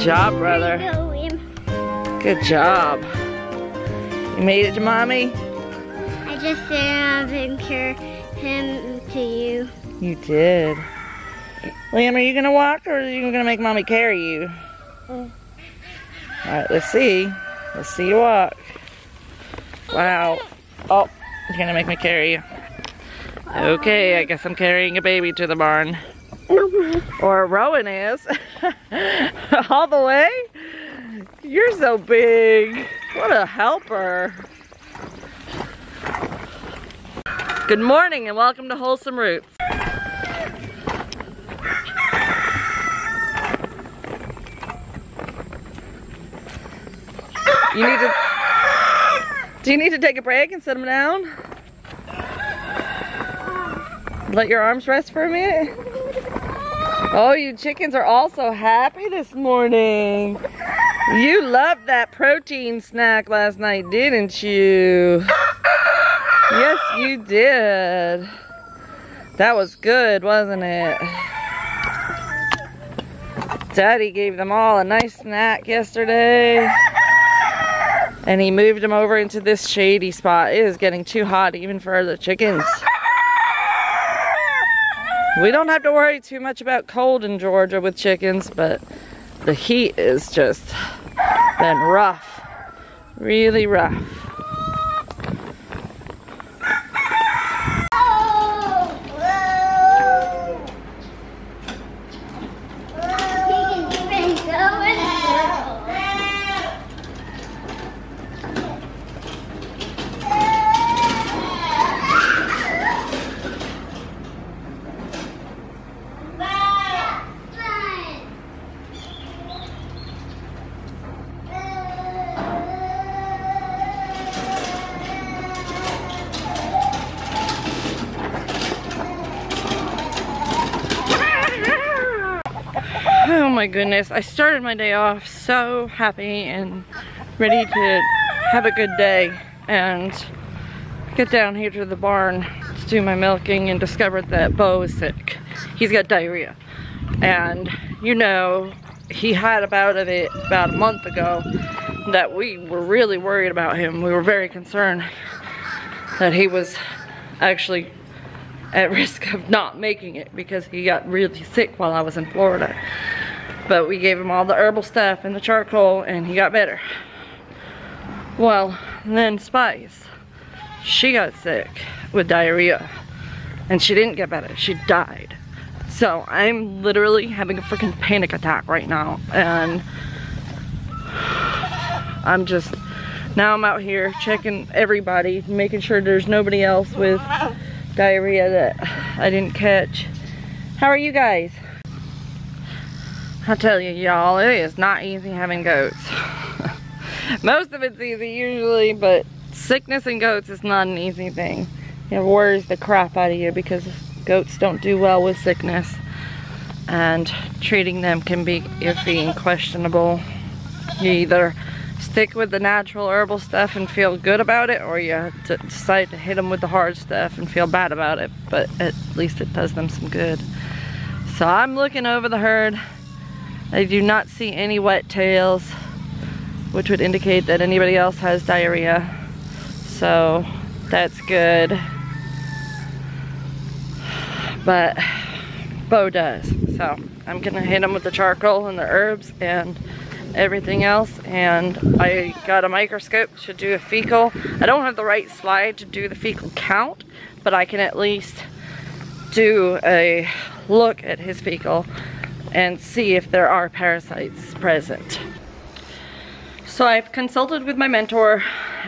job, brother. Good job. You made it to mommy? I just sit up and carry him to you. You did. Liam, are you gonna walk or are you gonna make mommy carry you? Alright, let's see. Let's see you walk. Wow. Oh, you're gonna make me carry you. Okay, I guess I'm carrying a baby to the barn. Or Rowan is. All the way? You're so big. What a helper. Good morning and welcome to Wholesome Roots. Do you need to take a break and sit them down? Let your arms rest for a minute? Oh, you chickens are also happy this morning. You loved that protein snack last night, didn't you? Yes, you did. That was good, wasn't it? Daddy gave them all a nice snack yesterday. And he moved them over into this shady spot. It is getting too hot even for the chickens. We don't have to worry too much about cold in Georgia with chickens, but the heat is just been rough. Really rough. Oh my goodness, I started my day off so happy and ready to have a good day and get down here to the barn to do my milking and discovered that Beaux is sick. He's got diarrhea. And you know, he had a bout of it about a month ago that we were really worried about him. We were very concerned that he was actually at risk of not making it because he got really sick while I was in Florida. But we gave him all the herbal stuff and the charcoal and he got better. Well, then Spice, she got sick with diarrhea and she didn't get better, she died. So I'm literally having a freaking panic attack right now and now I'm out here checking everybody, making sure there's nobody else with diarrhea that I didn't catch. How are you guys? I tell you, y'all, it is not easy having goats. Most of it's easy usually, but sickness in goats is not an easy thing. It worries the crap out of you because goats don't do well with sickness. And treating them can be iffy and questionable. You either stick with the natural herbal stuff and feel good about it, or you decide to hit them with the hard stuff and feel bad about it, but at least it does them some good. So I'm looking over the herd. I do not see any wet tails, which would indicate that anybody else has diarrhea. So that's good. But Beaux does. So I'm gonna hit him with the charcoal and the herbs and everything else. And I got a microscope to do a fecal. I don't have the right slide to do the fecal count, but I can at least do a look at his fecal and see if there are parasites present. So I've consulted with my mentor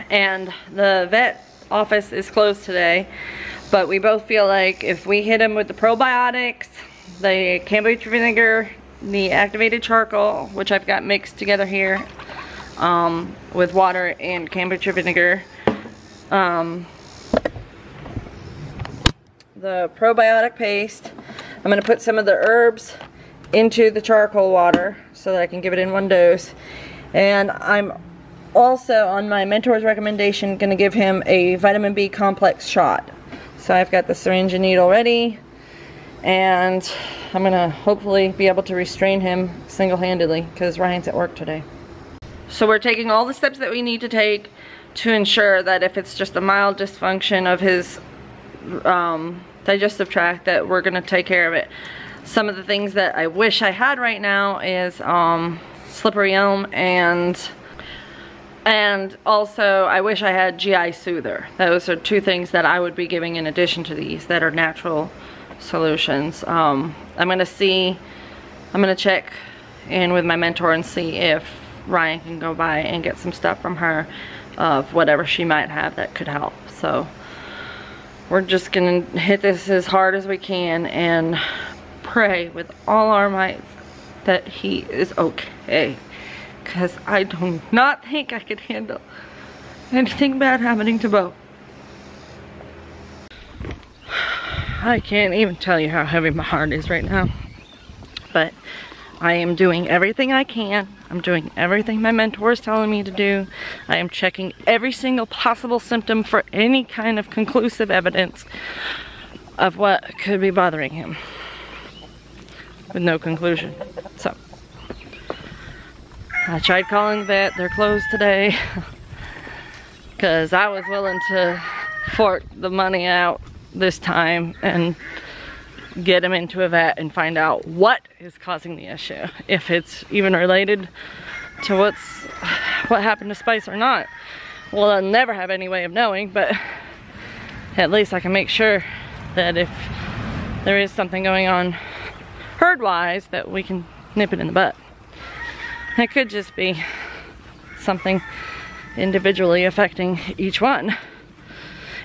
and the vet office is closed today, but we both feel like if we hit him with the probiotics, the kombucha vinegar, the activated charcoal, which I've got mixed together here with water and kombucha vinegar, the probiotic paste, I'm gonna put some of the herbs into the charcoal water so that I can give it in one dose. And I'm also, on my mentor's recommendation, going to give him a vitamin B complex shot. So I've got the syringe and needle ready, and I'm gonna hopefully be able to restrain him single-handedly because Ryan's at work today. So we're taking all the steps that we need to take to ensure that if it's just a mild dysfunction of his digestive tract, that we're gonna take care of it. Some of the things that I wish I had right now is slippery elm, and also I wish I had GI Soother. Those are two things that I would be giving in addition to these that are natural solutions. I'm gonna check in with my mentor and see if Ryan can go by and get some stuff from her of whatever she might have that could help. So we're just gonna hit this as hard as we can and pray with all our might that he is okay, because I do not think I could handle anything bad happening to Beaux. I can't even tell you how heavy my heart is right now, but I am doing everything I can. I'm doing everything my mentor is telling me to do. I am checking every single possible symptom for any kind of conclusive evidence of what could be bothering him, with no conclusion. So I tried calling the vet. They're closed today because I was willing to fork the money out this time and get him into a vet and find out what is causing the issue, if it's even related to what happened to Spice or not. Well, I'll never have any way of knowing, but at least I can make sure that if there is something going on herd-wise, that we can nip it in the butt. It could just be something individually affecting each one.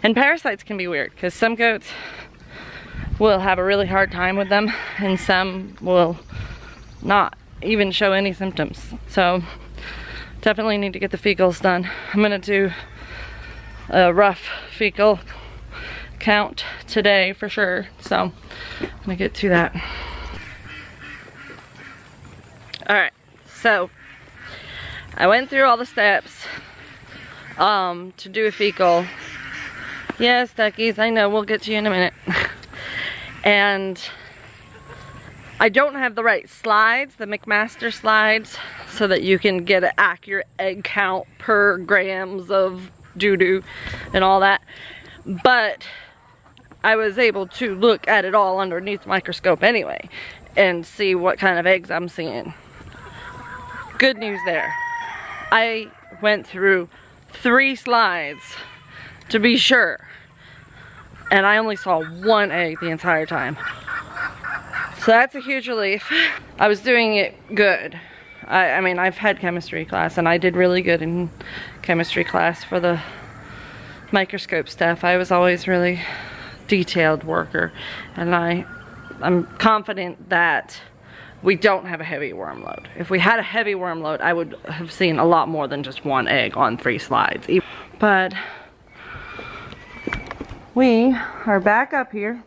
And parasites can be weird, because some goats will have a really hard time with them, and some will not even show any symptoms. So definitely need to get the fecals done. I'm gonna do a rough fecal count today for sure, so I'm gonna get to that. Alright, so I went through all the steps to do a fecal. Yes, duckies, I know, we'll get to you in a minute. And I don't have the right slides, the McMaster slides, so that you can get an accurate egg count per grams of doo-doo and all that. But I was able to look at it all underneath the microscope anyway and see what kind of eggs I'm seeing. Good news there. I went through 3 slides to be sure, and I only saw 1 egg the entire time. So that's a huge relief. I was doing it good. I mean, I've had chemistry class, and I did really good in chemistry class for the microscope stuff. I was always really detailed worker, and I'm confident that we don't have a heavy worm load. If we had a heavy worm load, I would have seen a lot more than just 1 egg on 3 slides. But we are back up here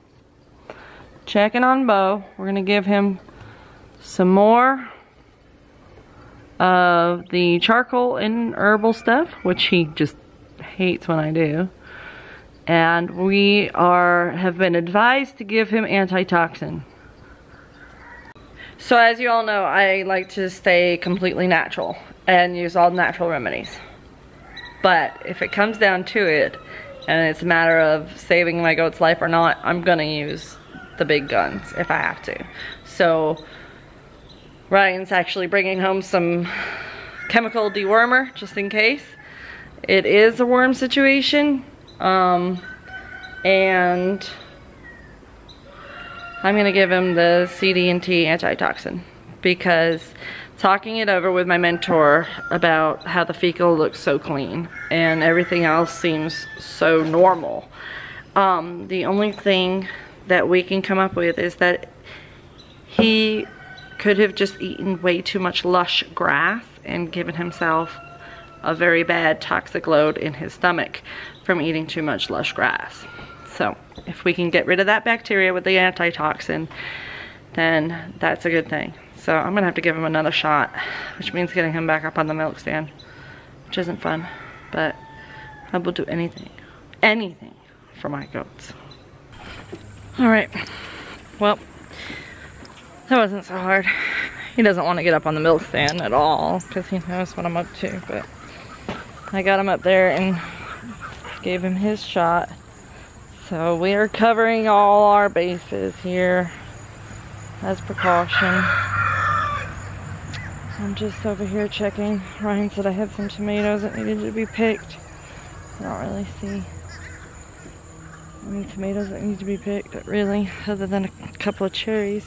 checking on Beaux. We're gonna give him some more of the charcoal and herbal stuff, which he just hates when I do. And we have been advised to give him antitoxin. So as you all know, I like to stay completely natural and use all natural remedies. But if it comes down to it, and it's a matter of saving my goat's life or not, I'm gonna use the big guns if I have to. So Ryan's actually bringing home some chemical dewormer just in case it is a worm situation. And I'm gonna give him the CD&T antitoxin, because talking it over with my mentor about how the fecal looks so clean and everything else seems so normal. The only thing that we can come up with is that he could have just eaten way too much lush grass and given himself a very bad toxic load in his stomach from eating too much lush grass. So if we can get rid of that bacteria with the antitoxin, then that's a good thing. So I'm gonna have to give him another shot, which means getting him back up on the milk stand, which isn't fun, but I will do anything for my goats. All right, well, that wasn't so hard. He doesn't want to get up on the milk stand at all because he knows what I'm up to, but I got him up there and gave him his shot. So we are covering all our bases here as precaution. I'm just over here checking. Ryan said I had some tomatoes that needed to be picked. I don't really see any tomatoes that need to be picked, really, other than a couple of cherries.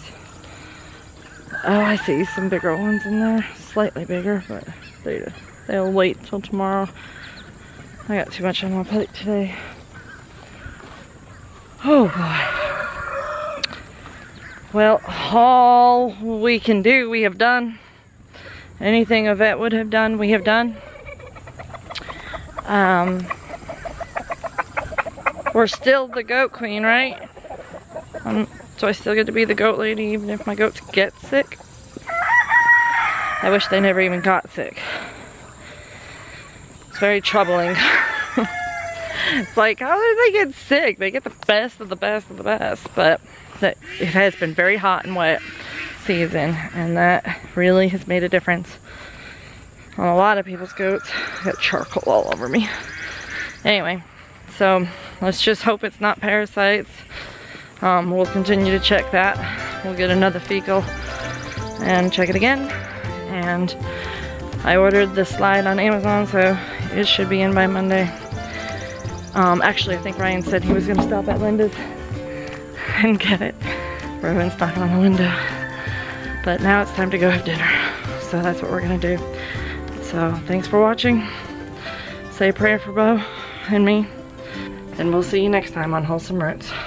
Oh, I see some bigger ones in there, slightly bigger, but they'll wait till tomorrow. I got too much on my plate today. Oh boy. Well, all we can do, we have done. Anything a vet would have done, we have done. We're still the goat queen, right? So I still get to be the goat lady even if my goats get sick. I wish they never even got sick. It's very troubling. It's like, how did they get sick? They get the best of the best of the best. But it has been very hot and wet season, and that really has made a difference on a lot of people's goats. I got charcoal all over me. Anyway, so let's just hope it's not parasites. We'll continue to check that. We'll get another fecal and check it again. And I ordered the slide on Amazon, so it should be in by Monday. Actually, I think Ryan said he was gonna stop at Linda's and get it. Rowan's knocking on the window. But now it's time to go have dinner. So that's what we're gonna do. So thanks for watching. Say a prayer for Beaux and me. And we'll see you next time on Wholesome Roots.